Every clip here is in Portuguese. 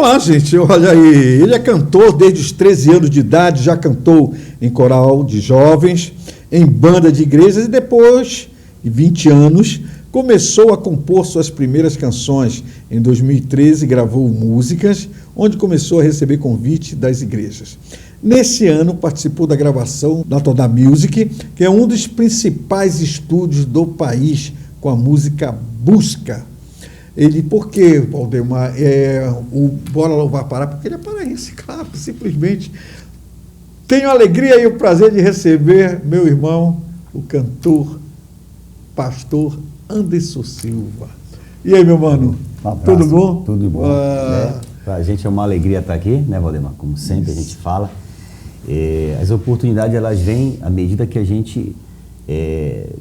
lá, gente, olha aí, ele é cantor desde os 13 anos de idade, já cantou em coral de jovens, em banda de igrejas e depois de 20 anos começou a compor suas primeiras canções. Em 2013 gravou músicas, onde começou a receber convite das igrejas. Nesse ano participou da gravação da Toda Music, que é um dos principais estúdios do país com a música Busca. Ele, por quê, Valdemar? O Bora Louvar Pará, porque ele é paraense, claro, simplesmente. Tenho a alegria e o prazer de receber meu irmão, o cantor, pastor Anderson Silva. E aí, meu mano? Um abraço, tudo bom? Tudo bom. Para a gente é uma alegria estar aqui, né, Valdemar? Como sempre a gente fala. As oportunidades, elas vêm à medida que a gente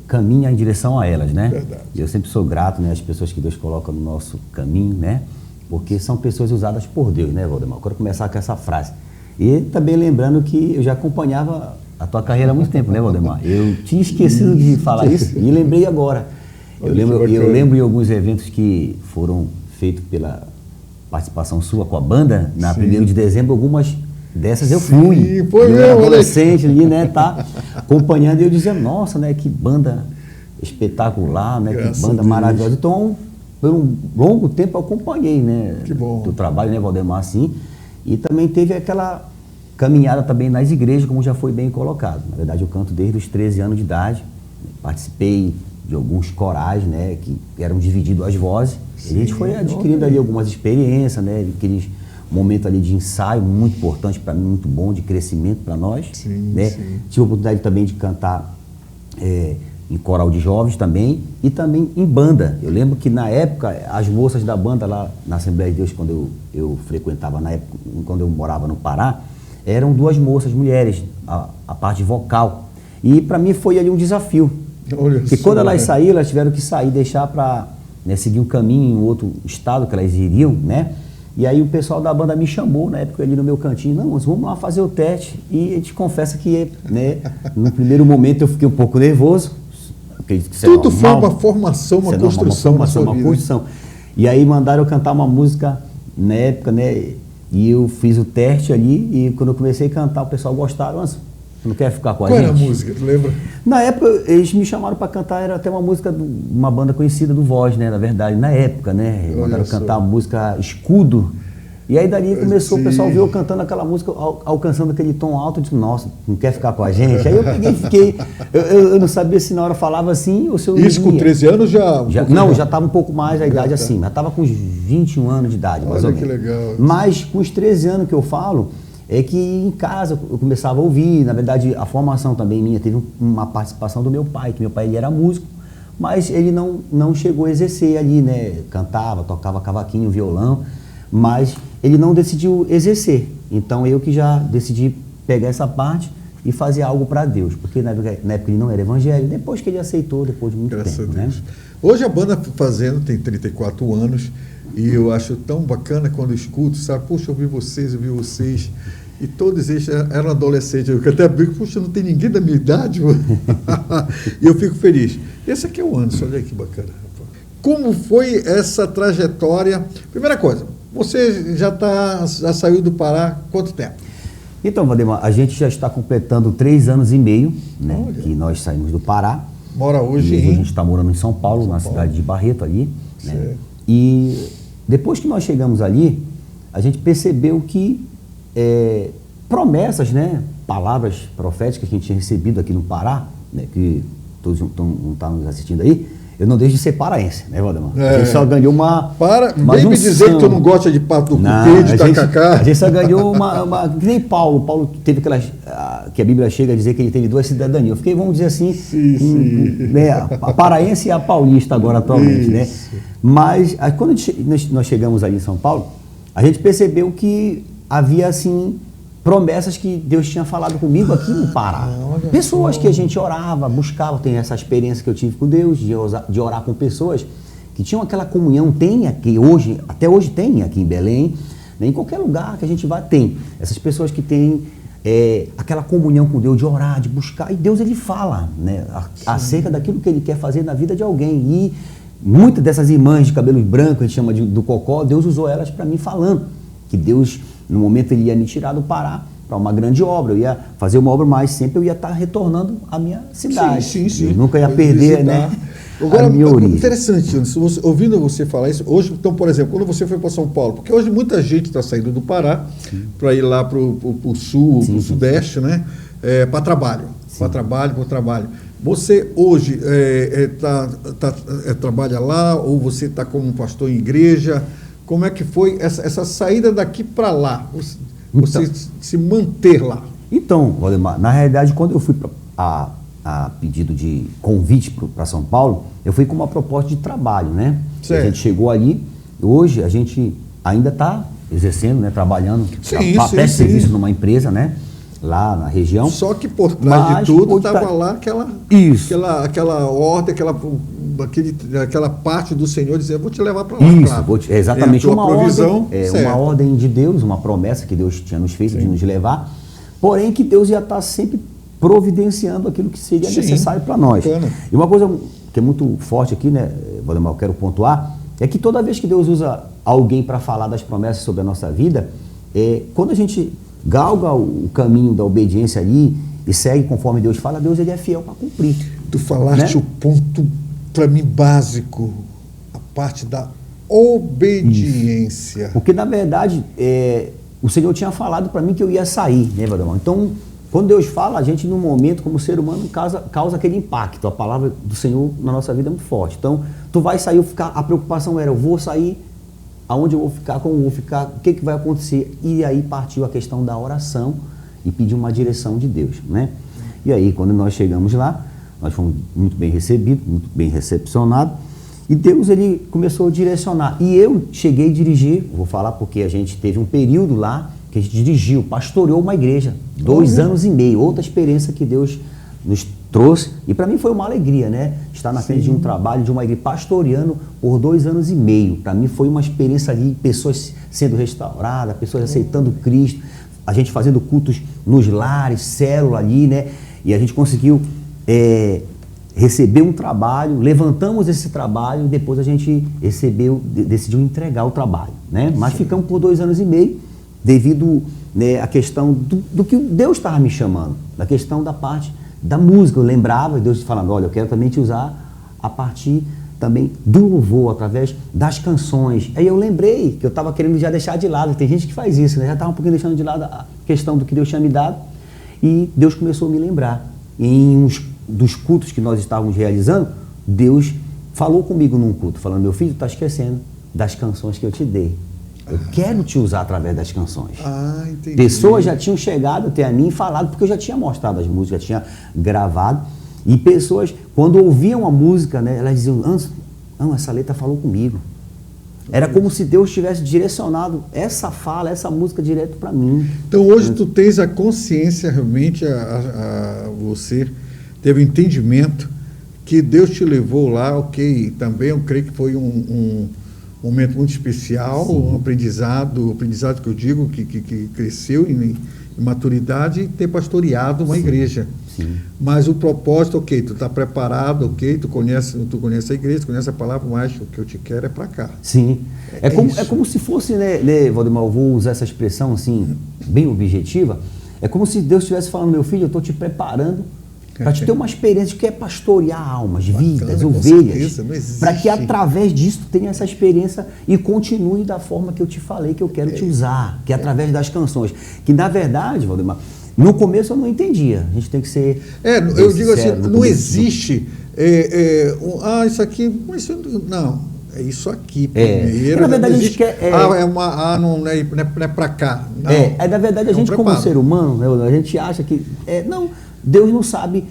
caminha em direção a elas, né? Verdade. Eu sempre sou grato, né, às pessoas que Deus coloca no nosso caminho, né? Porque são pessoas usadas por Deus, né, Valdemar? Eu quero começar com essa frase. E também lembrando que eu já acompanhava a tua carreira há muito tempo, né, Valdemar? Eu tinha esquecido de falar isso e lembrei agora. Eu lembro de alguns eventos que foram feitos pela participação sua com a banda, na 1º de dezembro, algumas dessas eu fui. Foi eu mesmo, era adolescente ali, né, tá acompanhando, e eu dizia, nossa, né, que banda espetacular, né, Graças que banda maravilhosa. Então, por um longo tempo eu acompanhei, né, Que bom. do trabalho, né, Valdemar, assim, e também teve aquela caminhada também nas igrejas, como já foi bem colocado. Na verdade, eu canto desde os 13 anos de idade, participei de alguns corais, né, que eram divididos as vozes. Sim, a gente foi adquirindo ali algumas experiências, né, aqueles momentos ali de ensaio muito importante para mim, muito bom, de crescimento para nós. Sim, né? sim. Tive a oportunidade também de cantar em coral de jovens também e também em banda. Eu lembro que na época as moças da banda lá na Assembleia de Deus, quando eu frequentava, na época, quando eu morava no Pará, eram 2 moças, mulheres, a parte vocal. E para mim foi ali um desafio. Olha Porque só, quando elas saíram, elas tiveram que sair, deixar para, né, seguir um caminho em outro estado que elas iriam, né? E aí o pessoal da banda me chamou, na época ali no meu cantinho, não, mas vamos lá fazer o teste. E a gente confessa que, né, no primeiro momento eu fiquei um pouco nervoso. Acredito que tudo foi uma formação, uma construção. Uma construção. E aí mandaram eu cantar uma música na época, né? E eu fiz o teste ali e quando eu comecei a cantar, o pessoal gostaram. Nossa, não quer ficar com a gente? Qual era a música, tu lembra? Na época, eles me chamaram para cantar, era até uma música de uma banda conhecida do Voz, né? Na verdade, na época, né? Mandaram cantar a música Escudo. E aí dali começou, o pessoal viu eu cantando aquela música, alcançando aquele tom alto, eu disse, nossa, não quer ficar com a gente? Aí eu peguei e fiquei, eu não sabia se na hora falava assim ou se eu Isso com 13 anos já? Não, já estava um pouco mais a idade assim, já estava com uns 21 anos de idade, mais ou menos. Olha que legal. Mas com os 13 anos que eu falo, é que em casa eu começava a ouvir, na verdade a formação também minha, teve uma participação do meu pai, que meu pai ele era músico, mas ele não chegou a exercer ali, né, cantava, tocava cavaquinho, violão, mas ele não decidiu exercer, então eu que já decidi pegar essa parte e fazer algo para Deus, porque na época ele não era evangélico, depois que ele aceitou, depois de muito Graças tempo, a Deus. né? Hoje a banda fazendo tem 34 anos e eu acho tão bacana quando eu escuto, sabe, puxa, eu vi vocês, e todos eles eram adolescentes, eu até brinco, puxa, não tem ninguém da minha idade, e eu fico feliz. Esse aqui é o Anderson, olha aí que bacana. Como foi essa trajetória? Primeira coisa, você já saiu do Pará há quanto tempo? Então, Valdemar, a gente já está completando 3 anos e meio, né, Olha. que nós saímos do Pará. Mora hoje a gente está morando em São Paulo, na cidade de Barreto ali. Né? E depois que nós chegamos ali, a gente percebeu que promessas, né, palavras proféticas que a gente tinha recebido aqui no Pará, né, que todos não estão nos assistindo aí, eu não deixo de ser paraense, né, Valdemar? A gente só ganhou uma... Vem me dizer que tu não gosta de pato do cupê, de tacacá. A gente só ganhou uma... Que nem Paulo. Paulo teve aquelas... que a Bíblia chega a dizer que ele teve 2 cidadanias. Eu fiquei, vamos dizer assim, né, a paraense e a paulista agora atualmente, né? Mas aí, quando nós chegamos ali em São Paulo, a gente percebeu que havia, assim, promessas que Deus tinha falado comigo aqui no Pará. Pessoas que a gente orava, buscava, tem essa experiência que eu tive com Deus, de orar com pessoas que tinham aquela comunhão, tem aqui hoje, até hoje tem aqui em Belém, né, em qualquer lugar que a gente vá tem. Essas pessoas que têm aquela comunhão com Deus, de orar, de buscar, e Deus ele fala, né, acerca daquilo que ele quer fazer na vida de alguém. E muitas dessas irmãs de cabelos brancos, a gente chama do cocó, Deus usou elas para mim falando que Deus, no momento, ele ia me tirar do Pará para uma grande obra. Eu ia fazer uma obra, mas sempre eu ia estar retornando à minha cidade. Sim. Eu nunca ia perder, né? Agora, a minha origem. Interessante, ouvindo você falar isso, hoje, então, por exemplo, quando você foi para São Paulo, porque hoje muita gente está saindo do Pará para ir lá para o sul, para o sudeste, né? Para trabalho. Para trabalho. Você hoje trabalha lá ou você está como pastor em igreja? Como é que foi essa saída daqui para lá? Você se manter lá? Então, Valdemar, na realidade, quando eu fui a pedido de convite para São Paulo, eu fui com uma proposta de trabalho, né? A gente chegou ali, hoje a gente ainda está exercendo, né? Trabalhando, presta serviço numa empresa, né? Lá na região. Só que por trás de tudo estava lá aquela ordem, aquela parte do Senhor dizendo, vou te levar para lá. Isso, claro. Exatamente, uma provisão, uma ordem de Deus, uma promessa que Deus tinha nos feito de nos levar, porém que Deus ia estar sempre providenciando aquilo que seria necessário para nós. Bacana. E uma coisa que é muito forte aqui, né, Valdemar, eu quero pontuar, é que toda vez que Deus usa alguém para falar das promessas sobre a nossa vida, quando a gente galga o caminho da obediência ali e segue conforme Deus fala, Deus ele é fiel para cumprir. Tu falaste, né, o ponto para mim básico, a parte da obediência. Isso. Porque na verdade o Senhor tinha falado para mim que eu ia sair, né, Valdemar? Então, quando Deus fala, a gente, num momento, como ser humano, causa aquele impacto. A palavra do Senhor na nossa vida é muito forte. Então, tu vai sair, a preocupação era, eu vou sair, aonde eu vou ficar, como eu vou ficar, o que vai acontecer? E aí partiu a questão da oração e pedir uma direção de Deus, né? E aí, quando nós chegamos lá, nós fomos muito bem recebidos, muito bem recepcionados, e Deus, ele começou a direcionar. E eu cheguei a dirigir, vou falar porque a gente teve um período lá, que a gente dirigiu, pastoreou uma igreja, 2 anos e meio, outra experiência que Deus nos trouxe, e para mim foi uma alegria, né? Estar na frente de um trabalho, de uma igreja, pastoreando por 2 anos e meio. Para mim foi uma experiência ali, pessoas sendo restauradas, pessoas aceitando Cristo, a gente fazendo cultos nos lares, célula ali, né? E a gente conseguiu receber um trabalho, levantamos esse trabalho, e depois a gente decidiu entregar o trabalho, né? Mas ficamos por 2 anos e meio, devido, né, à questão do que Deus estava me chamando, da questão da parte da música. Eu lembrava Deus falando, olha, eu quero também te usar a partir também do louvor, através das canções. Aí eu lembrei que eu estava querendo já deixar de lado, tem gente que faz isso, né? Já estava um pouquinho deixando de lado a questão do que Deus tinha me dado, e Deus começou a me lembrar. Em uns dos cultos que nós estávamos realizando, Deus falou comigo num culto, falando, meu filho, tu está esquecendo das canções que eu te dei. Eu quero te usar através das canções. Entendi. Pessoas já tinham chegado até a mim e falado, porque eu já tinha mostrado as músicas, já tinha gravado. E pessoas, quando ouviam a música, né, elas diziam, não, essa letra falou comigo. Era como se Deus tivesse direcionado essa fala, essa música direto para mim. Então hoje tu tens a consciência, realmente, você teve o entendimento que Deus te levou lá, ok, também eu creio que foi um momento muito especial, um aprendizado que eu digo, que cresceu em maturidade, e ter pastoreado uma igreja. Sim. Mas o propósito, ok, tu está preparado, ok, tu conhece a igreja, tu conhece a palavra, mas o que eu te quero é para cá. Sim. É como se fosse, né, Valdemar, eu vou usar essa expressão assim, bem objetiva, é como se Deus estivesse falando, meu filho, eu estou te preparando para te ter uma experiência que é pastorear almas, vidas, ovelhas, para que através disso tu tenha essa experiência e continue da forma que eu te falei que eu quero te usar, que é através das canções. Que na verdade, Valdemar, no começo eu não entendia, a gente tem que ser... eu digo assim, não existe, isso aqui, isso, não, é isso aqui primeiro. Na verdade, a gente quer... não é para cá. Não, na verdade, a gente como ser humano, né, a gente acha que... não, Deus não sabe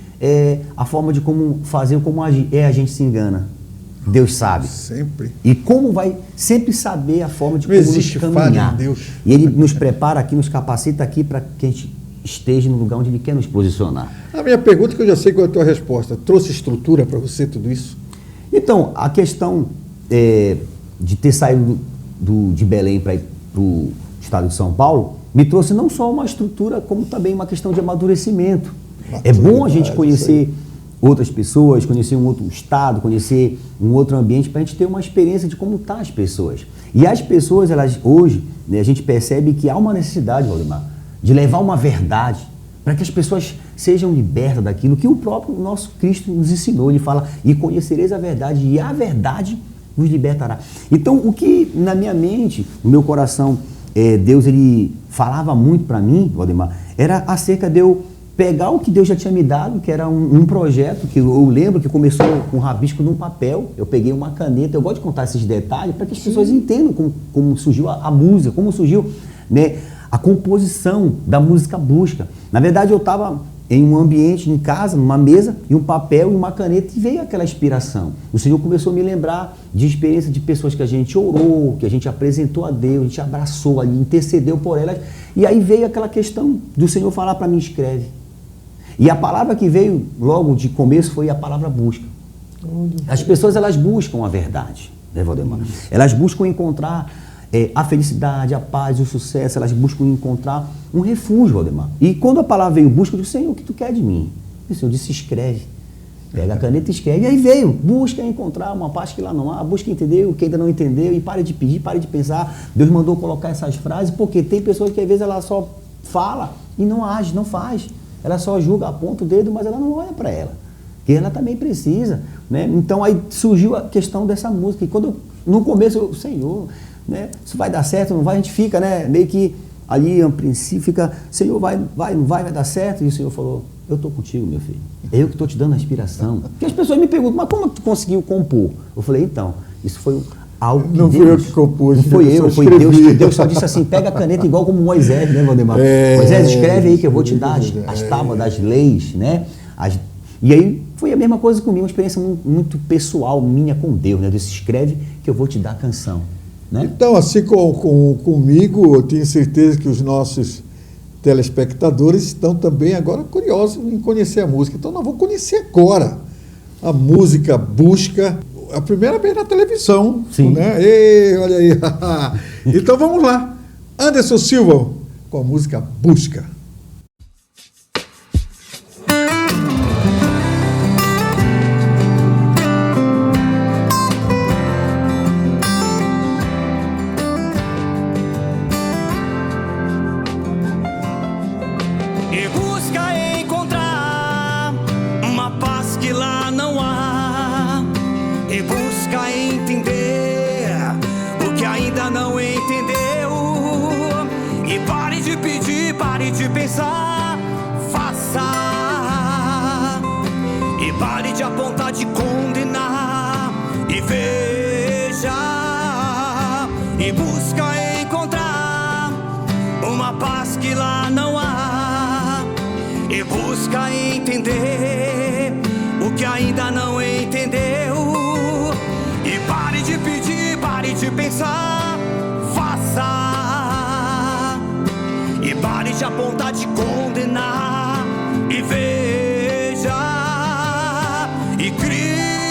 a forma de como fazer ou como agir. A gente se engana. Deus sabe. Sempre. E como vai sempre saber a forma de como nos caminhar. Deus. E Ele nos prepara aqui, nos capacita aqui para que a gente esteja no lugar onde Ele quer nos posicionar. A minha pergunta, que eu já sei qual é a tua resposta, trouxe estrutura para você tudo isso? Então, a questão de ter saído de Belém para ir para o estado de São Paulo, me trouxe não só uma estrutura, como também uma questão de amadurecimento. É bom a gente conhecer outras pessoas, conhecer um outro estado, conhecer um outro ambiente, para a gente ter uma experiência de como estão as pessoas. E as pessoas, elas hoje, né, a gente percebe que há uma necessidade, Valdemar, de levar uma verdade, para que as pessoas sejam libertas daquilo que o próprio nosso Cristo nos ensinou. Ele fala, e conhecereis a verdade, e a verdade vos libertará. Então, o que na minha mente, no meu coração, Deus ele falava muito para mim, Valdemar, era acerca de eu pegar o que Deus já tinha me dado, que era um projeto, que eu lembro que começou com um rabisco num papel, eu peguei uma caneta, eu gosto de contar esses detalhes para que as pessoas entendam como surgiu a música, como surgiu, né, a composição da música Busca. Na verdade, eu estava em um ambiente, em casa, numa mesa, e um papel e uma caneta, e veio aquela inspiração. O Senhor começou a me lembrar de experiência de pessoas que a gente orou, que a gente apresentou a Deus, a gente abraçou ali, intercedeu por elas, e aí veio aquela questão do Senhor falar para mim, escreve. E a palavra que veio logo de começo foi a palavra busca. As pessoas, elas buscam a verdade, né, Valdemar? Elas buscam encontrar a felicidade, a paz, o sucesso, elas buscam encontrar um refúgio, Valdemar. E quando a palavra veio, busca, eu disse, Senhor, o que tu quer de mim? E o Senhor disse, escreve. Pega a caneta e escreve. E aí veio, busca encontrar uma parte que lá não há, busca entender o que ainda não entendeu, e pare de pedir, pare de pensar. Deus mandou colocar essas frases, porque tem pessoas que às vezes ela só fala e não age, não faz. Ela só julga, aponta o dedo, mas ela não olha para ela. Que ela também precisa, né? Então aí surgiu a questão dessa música. E quando no começo, eu, Senhor, né? Isso vai dar certo, não vai? A gente fica, né? Meio que ali, no princípio, fica, Senhor, não vai dar certo? E o Senhor falou, eu estou contigo, meu filho. É eu que estou te dando a inspiração. Porque as pessoas me perguntam, mas como tu conseguiu compor? Eu falei, então, isso foi algo que não Deus... fui eu que compus. Não foi eu, foi Deus. Deus só disse assim, pega a caneta igual como Moisés, né, Valdemar? Moisés, escreve aí que eu vou te dar as tábuas das leis, né? E aí foi a mesma coisa comigo, uma experiência muito pessoal minha com Deus, né? Deus escreve que eu vou te dar a canção. Né? Então, assim comigo, eu tenho certeza que os nossos telespectadores estão também agora curiosos em conhecer a música. Então, nós vamos conhecer agora a música Busca, a primeira vez na televisão. Sim. Né? Ei, olha aí. Então, vamos lá. Anderson Silva com a música Busca. Apontar de condenar e veja, e Cristo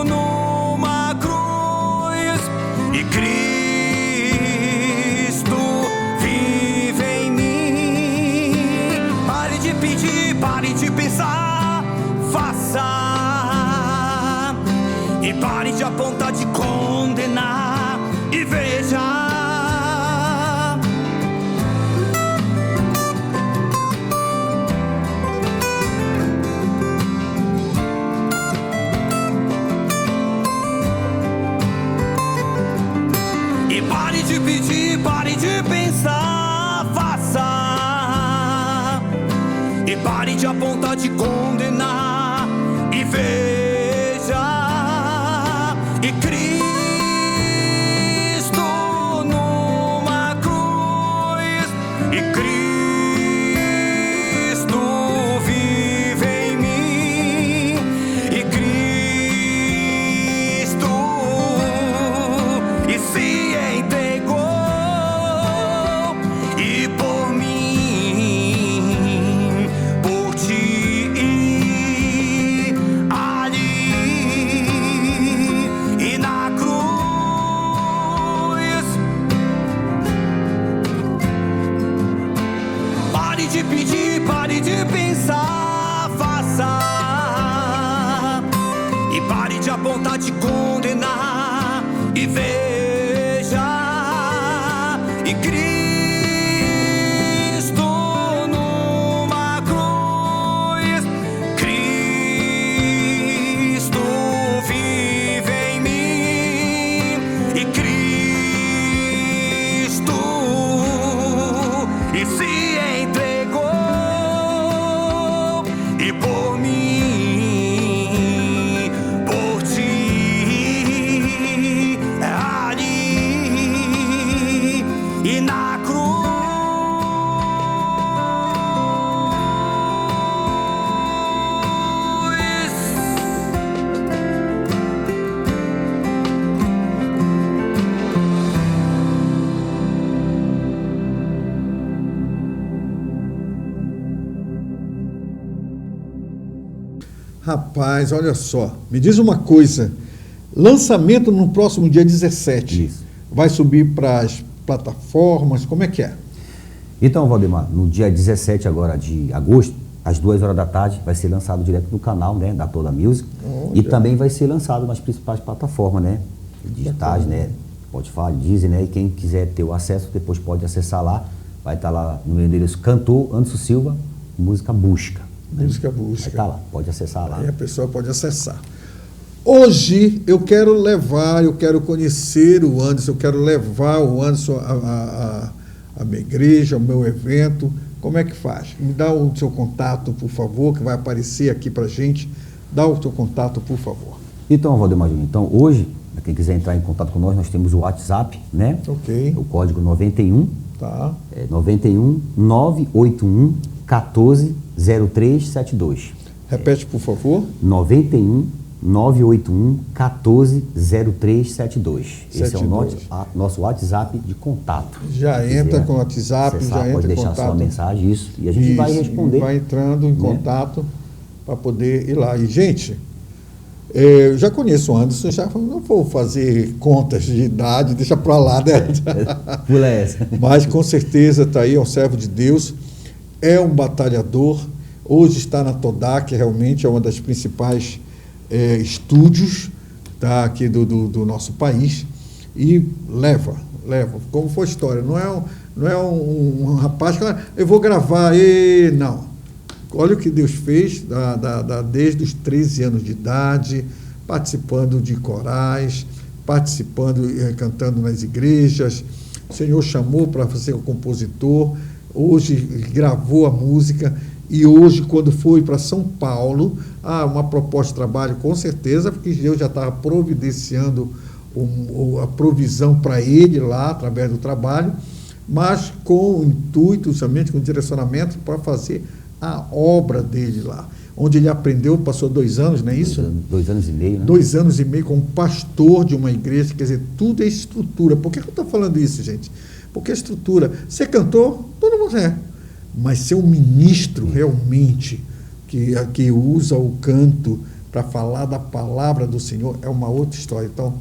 numa cruz, e Cristo vive em mim. Pare de pedir, pare de pensar, faça, e pare de apontar de condenar e veja. Pare de pedir, pare de pensar, faça, e pare de apontar, de condenar e veja, e Cristo numa cruz, e Cristo vive em mim, e Cristo e se ali Rapaz, olha só, me diz uma coisa, lançamento no próximo dia 17. Isso. Vai subir para as plataformas, como é que é? Então, Valdemar, no dia 17 agora de agosto, às 2 horas da tarde, vai ser lançado direto no canal, né, da Toda Music. E também vai ser lançado nas principais plataformas, né, digitais, né, Spotify, Deezer, né, e quem quiser ter o acesso, depois pode acessar lá. Vai estar lá no endereço Cantor Anderson Silva, música Busca. Música Vai Busca. estar lá, pode acessar lá. Aí a pessoa pode acessar. Hoje eu quero conhecer o Anderson, eu quero levar o Anderson à minha igreja, ao meu evento. Como é que faz? Me dá o seu contato, por favor, que vai aparecer aqui para gente. Dá o seu contato, por favor. Então, Valdemar Júnior, então hoje, para quem quiser entrar em contato com nós temos o WhatsApp, né? Ok. O código 91, Tá. 91 981 14 0372. Repete, por favor. 91 981 14 0372. Esse é o 72. nosso WhatsApp de contato. Já Quem entra quiser com o WhatsApp, acessar, já entra pode em deixar contato. sua mensagem, isso. E a gente vai Isso, responder. vai entrando em né? contato para poder ir lá. E, gente, eu já conheço o Anderson, já não vou fazer contas de idade, deixa para lá, né? Pula essa. Mas com certeza está aí, é um servo de Deus, é um batalhador. Hoje está na Todac, realmente é uma das principais estúdios, tá, aqui do nosso país. E leva. Como foi a história? Não é um rapaz que eu vou gravar, não. Olha o que Deus fez desde os 13 anos de idade, participando de corais, cantando nas igrejas. O Senhor chamou para ser o compositor, hoje gravou a música, e hoje, quando foi para São Paulo, uma proposta de trabalho, com certeza, porque Deus já estava providenciando a provisão para ele lá, através do trabalho, mas com o intuito, somente com o direcionamento para fazer a obra dele lá, onde ele aprendeu, passou 2 anos, não é isso? 2 anos e meio, né? 2 anos e meio como pastor de uma igreja, quer dizer, tudo é estrutura. Por que eu estou falando isso, gente? Porque a estrutura, ser cantor, todo mundo é, mas ser um ministro realmente, que usa o canto para falar da palavra do Senhor, é uma outra história. Então,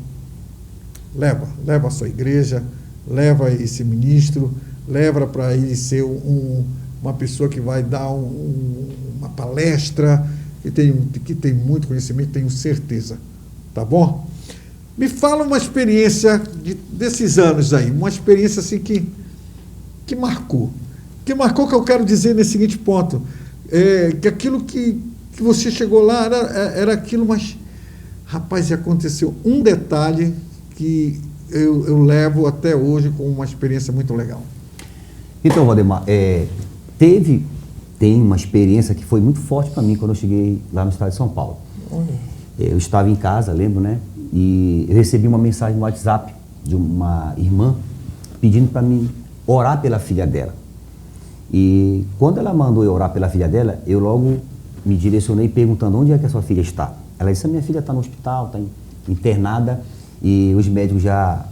leva a sua igreja, leva esse ministro, leva para ele ser uma pessoa que vai dar uma palestra, que tem muito conhecimento, tenho certeza. Tá bom? Me fala uma experiência desses anos aí, uma experiência assim que marcou. Que marcou, que eu quero dizer nesse seguinte ponto, que aquilo que você chegou lá era aquilo, mas, rapaz, aconteceu um detalhe que eu levo até hoje com uma experiência muito legal. Então, Valdemar, tem uma experiência que foi muito forte para mim quando eu cheguei lá no estado de São Paulo. Eu estava em casa, lembro, né? E eu recebi uma mensagem no WhatsApp de uma irmã pedindo para mim orar pela filha dela. E quando ela mandou eu orar pela filha dela, eu logo me direcionei perguntando onde é que a sua filha está. Ela disse: a minha filha está no hospital, está internada, e os médicos já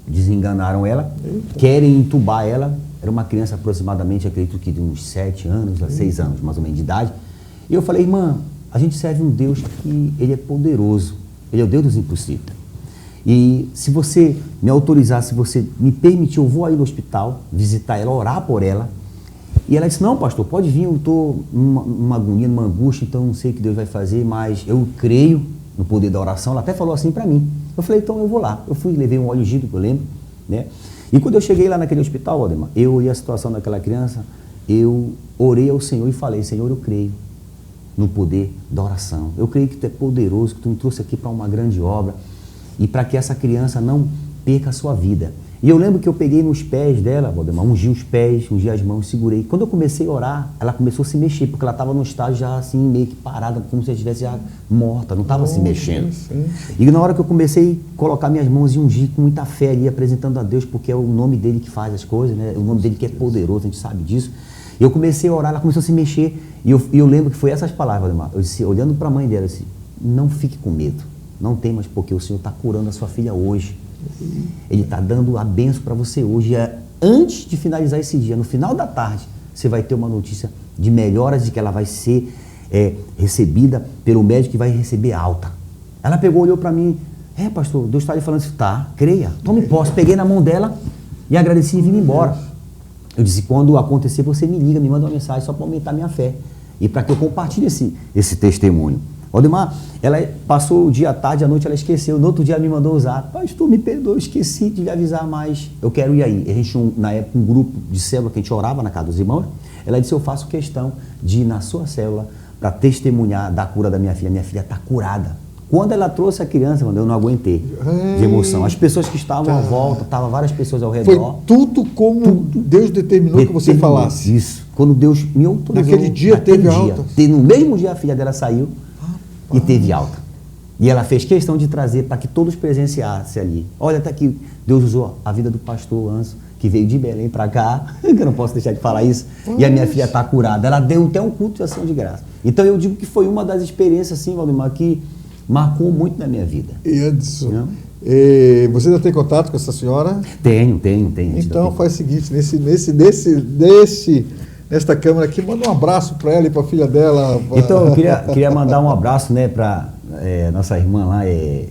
desenganaram ela, querem entubar ela. Era uma criança aproximadamente, acredito que de uns 7 anos a 6 anos, mais ou menos, de idade. E eu falei: irmã, a gente serve um Deus que ele é poderoso, ele é o Deus dos impossíveis. E se você me autorizar, se você me permitir, eu vou aí no hospital visitar ela, orar por ela. E ela disse: não, pastor, pode vir, eu estou numa agonia, numa angústia, então não sei o que Deus vai fazer, mas eu creio no poder da oração. Ela até falou assim para mim. Eu falei: então eu vou lá. Eu fui, levei um óleo ungido, que eu lembro, né? E quando eu cheguei lá naquele hospital, Valdemar, eu olhei a situação daquela criança, eu orei ao Senhor e falei: Senhor, eu creio no poder da oração. Eu creio que Tu é poderoso, que Tu me trouxe aqui para uma grande obra e para que essa criança não perca a sua vida. E eu lembro que eu peguei nos pés dela, Valdemar, ungi os pés, ungi as mãos, segurei. Quando eu comecei a orar, ela começou a se mexer, porque ela estava no estágio já assim, meio que parada, como se ela estivesse já morta, não estava se mexendo. E na hora que eu comecei a colocar minhas mãos e ungir com muita fé ali, apresentando a Deus, porque é o nome dele que faz as coisas, né? O nome dele que é poderoso, a gente sabe disso. Eu comecei a orar, ela começou a se mexer, e eu lembro que foi essas palavras, Valdemar. Eu disse, olhando para a mãe dela, eu disse: não fique com medo, não temas, porque o Senhor está curando a sua filha hoje. Ele está dando a bênção para você hoje. Antes de finalizar esse dia, no final da tarde, você vai ter uma notícia de melhoras, de que ela vai ser recebida pelo médico que vai receber alta. Ela pegou, olhou para mim, pastor, Deus está lhe falando assim, tá, creia, tome posse. Peguei na mão dela e agradeci e vim embora. Eu disse, quando acontecer, você me liga, me manda uma mensagem só para aumentar minha fé e para que eu compartilhe esse testemunho. Valdemar, ela passou o dia à tarde, à noite ela esqueceu. No outro dia ela me mandou usar. Pastor, me perdoa, esqueci de lhe avisar mais. Eu quero ir aí. A gente tinha, na época, um grupo de célula que a gente orava na casa dos irmãos. Ela disse, eu faço questão de ir na sua célula para testemunhar da cura da minha filha. Minha filha está curada. Quando ela trouxe a criança, eu não aguentei de emoção. As pessoas que estavam à volta, estavam várias pessoas ao redor. Foi tudo como Deus determinou que você falasse. Isso. Quando Deus me autorizou. Naquele dia teve alta. No mesmo dia a filha dela saiu e teve alta. E ela fez questão de trazer para que todos presenciassem ali. Olha, está aqui. Deus usou a vida do pastor Anso, que veio de Belém para cá, que eu não posso deixar de falar isso, e a minha filha está curada. Ela deu até um culto de ação de graça. Então eu digo que foi uma das experiências, assim, Valdemar, que marcou muito na minha vida. E Anderson, você ainda tem contato com essa senhora? Tenho. Então faz o seguinte, nesta câmera aqui, manda um abraço para ela e para a filha dela. Então eu queria mandar um abraço, né, para nossa irmã lá,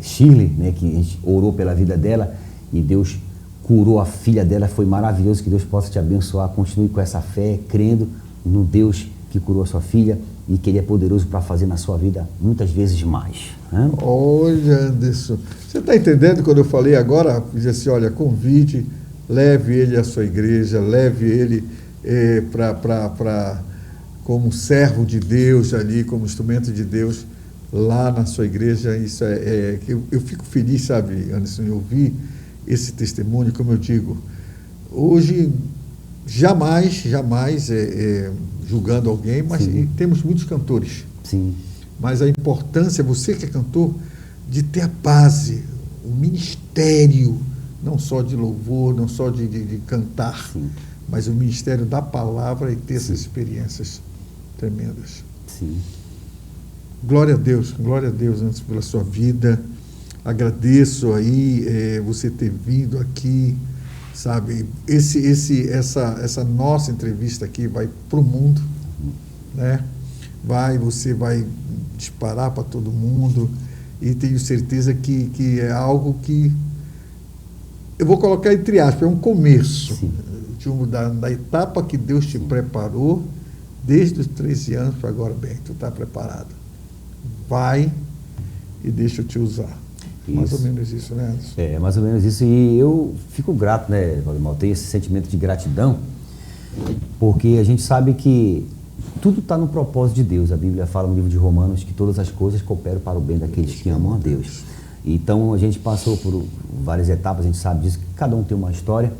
Shirley, né, que a gente orou pela vida dela e Deus curou a filha dela, foi maravilhoso, que Deus possa te abençoar, continue com essa fé, crendo no Deus que curou a sua filha e que Ele é poderoso para fazer na sua vida muitas vezes mais. Né? Olha, Anderson, você está entendendo quando eu falei agora? Disse assim, olha, convide, leve ele à sua igreja, leve ele como servo de Deus ali, como instrumento de Deus lá na sua igreja. Isso eu fico feliz, sabe, Anderson, em ouvir esse testemunho, como eu digo, hoje jamais julgando alguém, mas temos muitos cantores. Sim. Mas a importância, você que é cantor, de ter a base, o ministério, não só de louvor, não só de cantar, mas o ministério da palavra e ter essas experiências tremendas. Sim. Glória a Deus, antes pela sua vida. Agradeço aí você ter vindo aqui, sabe? Essa nossa entrevista aqui vai para o mundo, né? Você vai disparar para todo mundo e tenho certeza que é algo que eu vou colocar entre aspas, é um começo da etapa que Deus te preparou desde os 13 anos para agora. Bem, tu está preparado, vai e deixa eu te usar. Isso. Mais ou menos isso, né, Anderson? Mais ou menos isso, e eu fico grato, né, Valdemar, eu tenho esse sentimento de gratidão, porque a gente sabe que tudo está no propósito de Deus. A Bíblia fala no livro de Romanos que todas as coisas cooperam para o bem daqueles que amam a Deus. Então a gente passou por várias etapas, a gente sabe disso, que cada um tem uma história,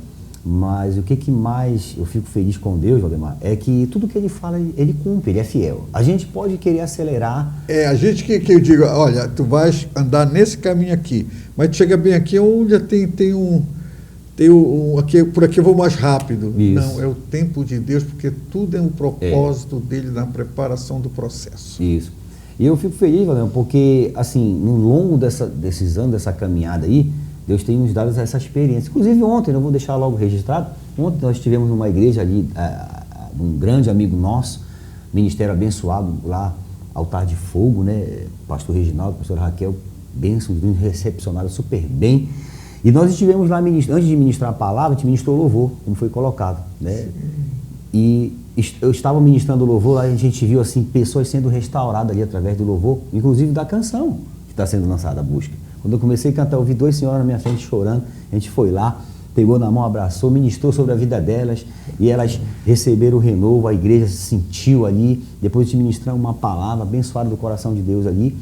mas o que mais eu fico feliz com Deus, Valdemar, é que tudo que Ele fala, Ele cumpre, Ele é fiel. A gente pode querer acelerar. A gente que eu digo, olha, tu vais andar nesse caminho aqui, mas tu chega bem aqui onde tem um aqui, por aqui eu vou mais rápido. Isso. Não, é o tempo de Deus, porque tudo é um propósito dele na preparação do processo. Isso. E eu fico feliz, Valdemar, porque assim, no longo desses anos, dessa caminhada aí, Deus tem nos dado essa experiência. Inclusive ontem, eu vou deixar logo registrado, ontem nós estivemos numa igreja ali, um grande amigo nosso, ministério abençoado lá, Altar de Fogo, né? Pastor Reginaldo, pastor Raquel, bênção, nos recepcionaram super bem. E nós estivemos lá, antes de ministrar a palavra, a gente ministrou louvor, como foi colocado, né? E eu estava ministrando louvor, aí a gente viu assim, pessoas sendo restauradas ali através do louvor, inclusive da canção que está sendo lançada, a busca. Quando eu comecei a cantar, eu vi 2 senhoras na minha frente chorando, a gente foi lá, pegou na mão, abraçou, ministrou sobre a vida delas, e elas receberam o renovo, a igreja se sentiu ali, depois de ministrar uma palavra abençoada do coração de Deus ali,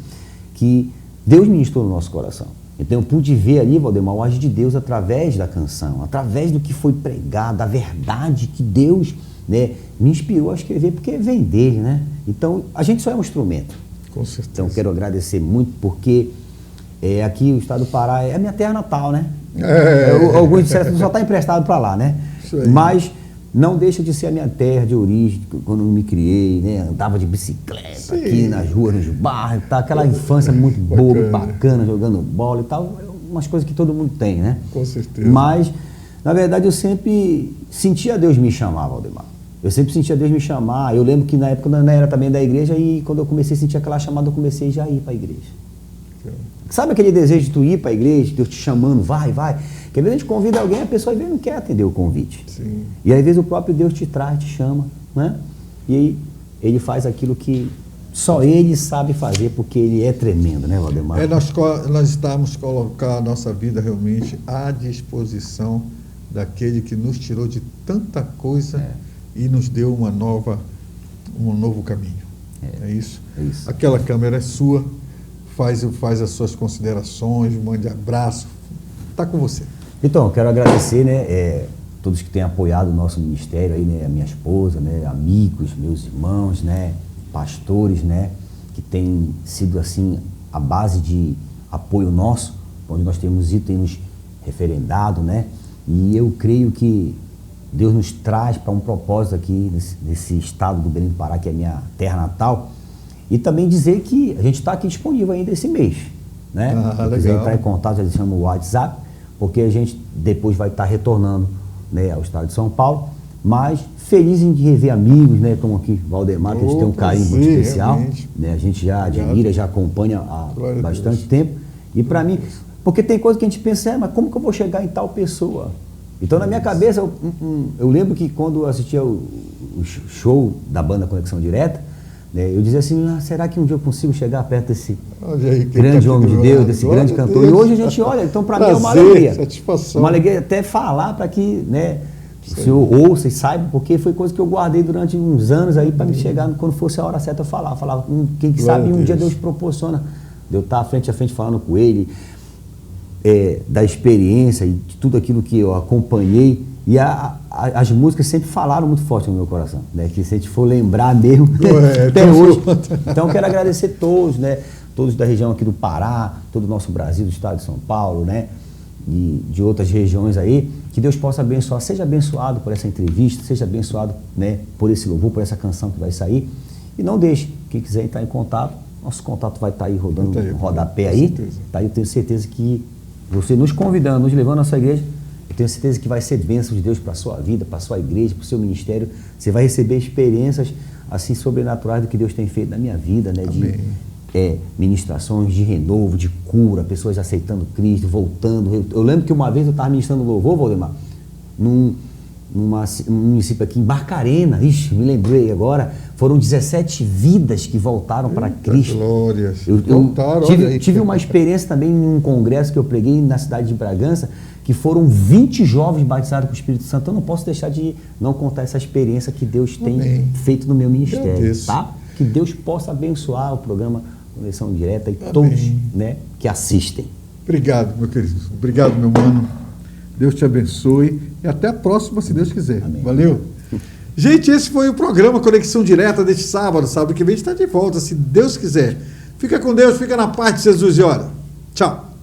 que Deus ministrou no nosso coração. Então eu pude ver ali, Valdemar, o agir de Deus através da canção, através do que foi pregado, a verdade que Deus, né, me inspirou a escrever, porque vem dele, né? Então a gente só é um instrumento. Com certeza. Então quero agradecer muito, porque aqui o estado do Pará é a minha terra natal, né? Alguns disseram que só está emprestado para lá, né? Mas não deixa de ser a minha terra de origem, quando eu me criei, né? Andava de bicicleta aqui nas ruas, nos bairros, tá? Aquela infância muito boa, bacana, jogando bola e tal, umas coisas que todo mundo tem, né? Com certeza. Mas, na verdade, eu sempre sentia Deus me chamar, Valdemar. Eu sempre sentia Deus me chamar. Eu lembro que na época eu não era também da igreja e quando eu comecei a sentir aquela chamada, eu comecei já a ir para a igreja. Sabe aquele desejo de tu ir para a igreja, Deus te chamando, vai. Que às vezes a gente convida alguém, a pessoa às vezes não quer atender o convite. Sim. E às vezes o próprio Deus te traz, te chama, né? E aí ele faz aquilo que só ele sabe fazer, porque ele é tremendo, né, Valdemar? Nós estamos colocar a nossa vida realmente à disposição daquele que nos tirou de tanta coisa e nos deu um novo caminho. É isso? É isso. Aquela câmera é sua, faz as suas considerações, mande abraço, está com você. Então, eu quero agradecer, né, todos que têm apoiado o nosso ministério aí, né, a minha esposa, né, amigos, meus irmãos, né, pastores, né, que têm sido assim a base de apoio nosso, onde nós temos ido e nos referendado, né, e eu creio que Deus nos traz para um propósito aqui nesse estado do Belém do Pará, que é a minha terra natal, e também dizer que a gente está aqui disponível ainda esse mês, né? Se quiser entrar em contato, já chama o WhatsApp, porque a gente depois vai estar retornando, né, ao estado de São Paulo, mas feliz em rever amigos, né, como aqui Valdemar, que a gente tem um carinho muito especial, né, a gente já admira, já acompanha há bastante tempo, e para mim, porque tem coisa que a gente pensa, mas como que eu vou chegar em tal pessoa? Então na minha cabeça, eu lembro que quando eu assistia o show da banda Conexão Direta, né, eu dizia assim, será que um dia eu consigo chegar perto desse grande homem de Deus, desse grande cantor? E hoje a gente olha, então para mim é uma alegria. Satisfação. Uma alegria até falar para que, né, o senhor ouça e saiba, porque foi coisa que eu guardei durante uns anos aí para me chegar, quando fosse a hora certa eu falava. Falava, quem sabe um dia Deus proporciona de eu estar frente a frente falando com ele, da experiência e de tudo aquilo que eu acompanhei. E as músicas sempre falaram muito forte no meu coração, né? Que se a gente for lembrar mesmo, até hoje. Então eu quero agradecer todos, né? Todos da região aqui do Pará, todo o nosso Brasil, do estado de São Paulo, né? E de outras regiões aí, que Deus possa abençoar, seja abençoado por essa entrevista, seja abençoado, né, por esse louvor, por essa canção que vai sair. E não deixe, quem quiser entrar em contato, nosso contato vai estar aí rodando um rodapé aí, tá? Eu tenho certeza que você nos convidando, nos levando à sua igreja, eu tenho certeza que vai ser bênção de Deus para a sua vida, para a sua igreja, para o seu ministério. Você vai receber experiências assim sobrenaturais do que Deus tem feito na minha vida, né? De ministrações de renovo, de cura, pessoas aceitando Cristo, voltando. Eu lembro que uma vez eu estava ministrando louvor, Valdemar, num município aqui em Barcarena, me lembrei agora, foram 17 vidas que voltaram para Cristo. Glórias. Eu tive uma experiência também em um congresso que eu preguei na cidade de Bragança, que foram 20 jovens batizados com o Espírito Santo. Eu não posso deixar de não contar essa experiência que Deus tem feito no meu ministério, tá? Que Deus possa abençoar o programa Conexão Direta e todos, né, que assistem. Obrigado, meu querido. Obrigado, meu mano. Deus te abençoe e até a próxima, se Deus quiser. Amém. Valeu. Gente, esse foi o programa Conexão Direta deste sábado. Sábado que vem a gente está de volta, se Deus quiser. Fica com Deus, fica na paz de Jesus e ora. Tchau.